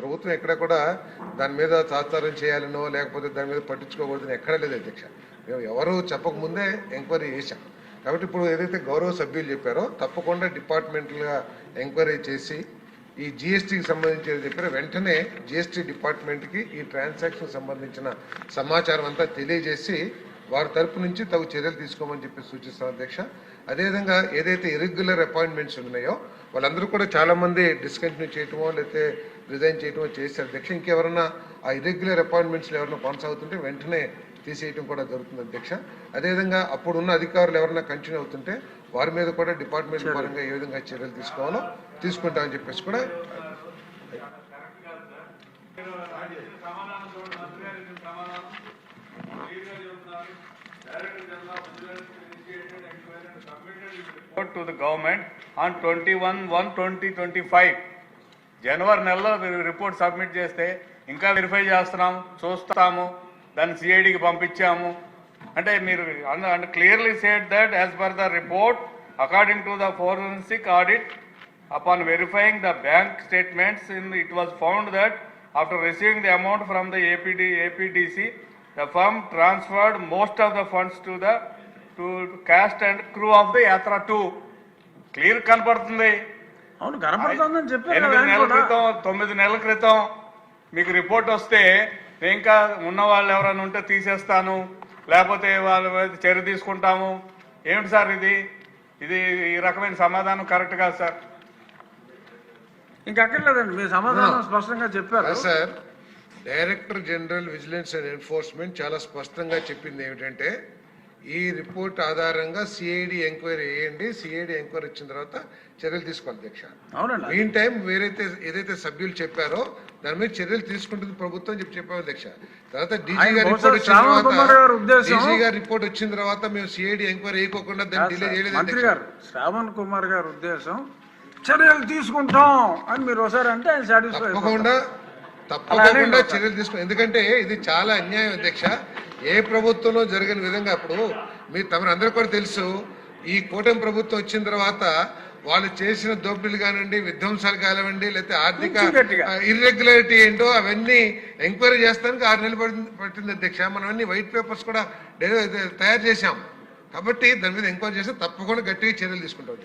ప్రభుత్వం ఎక్కడ కూడా దాని మీద తాత్సారం చేయాలనో లేకపోతే దాని మీద పట్టించుకోకూడదని ఎక్కడా లేదు అధ్యక్ష. మేము ఎవరు చెప్పకముందే ఎంక్వైరీ చేశాం. కాబట్టి ఇప్పుడు ఏదైతే గౌరవ సభ్యులు చెప్పారో తప్పకుండా డిపార్ట్మెంట్లుగా ఎంక్వైరీ చేసి ఈ జిఎస్టీకి సంబంధించి చెప్పారో వెంటనే జిఎస్టీ డిపార్ట్మెంట్కి ఈ ట్రాన్సాక్షన్ సంబంధించిన సమాచారం అంతా తెలియజేసి వారి తరపు నుంచి తగు చర్యలు తీసుకోమని చెప్పి సూచిస్తాం అధ్యక్ష. అదేవిధంగా ఏదైతే ఇర్రెగ్యులర్ అపాయింట్మెంట్స్ ఉన్నాయో వాళ్ళందరూ కూడా చాలా మంది డిస్కంటిన్యూ చేయటమో లేకపోతే రిజైన్ చేయటమో చేశారు అధ్యక్ష. ఇంకెవరన్నా ఆ ఇర్రెగ్యులర్ అపాయింట్మెంట్స్లో ఎవరైనా కొనసాగుతుంటే వెంటనే తీసేయటం కూడా జరుగుతుంది అధ్యక్ష. అదేవిధంగా అప్పుడున్న అధికారులు ఎవరైనా కంటిన్యూ అవుతుంటే వారి మీద కూడా డిపార్ట్మెంట్ పరంగా ఏ విధంగా చర్యలు తీసుకోవాలో తీసుకుంటామని చెప్పేసి కూడా to the government on 21/1/2025 జనవరి నెలలో రిపోర్ట్ సబ్మిట్ చేస్తే ఇంకా వెరిఫై చేస్తున్నాం, చూస్తాము, దాన్ని సిఐడికి పంపించాము అంటే మీరు clearly said that as per the report according to the forensic audit upon verifying the bank statements it was found that after receiving the amount from the APDC the firm transferred most of the funds to cast and crew of the Yatra 2. Clear కనపడుతుంది. అవును కనపడుతుందని చెప్పారు. 9 నెలల క్రితం మీకు report వస్తే ఇంకా ఉన్న వాళ్ళు ఎవరైనా ఉంటే తీసేస్తాను లేకపోతే వాళ్ళ మీద చర్య తీసుకుంటాము. ఏమిటి సార్ ఇది ఈ రకమైన సమాధానం కరెక్ట్ కాదు సార్. ఇంకా అక్కర్లేదండి, మీ సమాధానం స్పష్టంగా చెప్పారు sir. Director general vigilance and enforcement చాలా స్పష్టంగా చెప్పింది ఏమిటంటే ఈ రిపోర్ట్ ఆధారంగా సిఐడి ఎంక్వైరీ వేయండి, సిఐడి ఎంక్వైరీ వచ్చిన తర్వాత చర్యలు తీసుకోవాలి అధ్యక్ష. మీన్ టైం ఏదైతే సభ్యులు చెప్పారో దాని మీద చర్యలు తీసుకుంటుంది ప్రభుత్వం చెప్పాము అధ్యక్ష. తర్వాత డీజీ గారి రిపోర్ట్ వచ్చిన తర్వాత మేము సిఐడి ఎంక్వైరీ వేయకోకుండా దాన్ని డిలే చేయలేదు. మంత్రి గారు శ్రావణ్ కుమార్ గారి ఉద్దేశం చర్యలు తీసుకుంటాం అని మీరు ఒకసారి అంటే తప్పకుండా చర్యలు తీసుకుంటాం. ఎందుకంటే ఇది చాలా అన్యాయం అధ్యక్ష. ఏ ప్రభుత్వంలో జరిగిన విధంగా అప్పుడు తమరందరూ కూడా తెలుసు, ఈ కూటమి ప్రభుత్వం వచ్చిన తర్వాత వాళ్ళు చేసిన దోపిడీలు కానివ్వండి, విధ్వంసాలు కానివ్వండి, లేకపోతే ఆర్థిక ఇర్రెగ్యులారిటీ ఏంటో అవన్నీ ఎంక్వైరీ చేస్తానికి 6 నెలలు పట్టింది అధ్యక్ష. మనం అన్ని వైట్ పేపర్స్ కూడా తయారు చేశాం. కాబట్టి దాని మీద ఎంక్వైరీ చేస్తే తప్పకుండా గట్టిగా చర్యలు తీసుకుంటాం.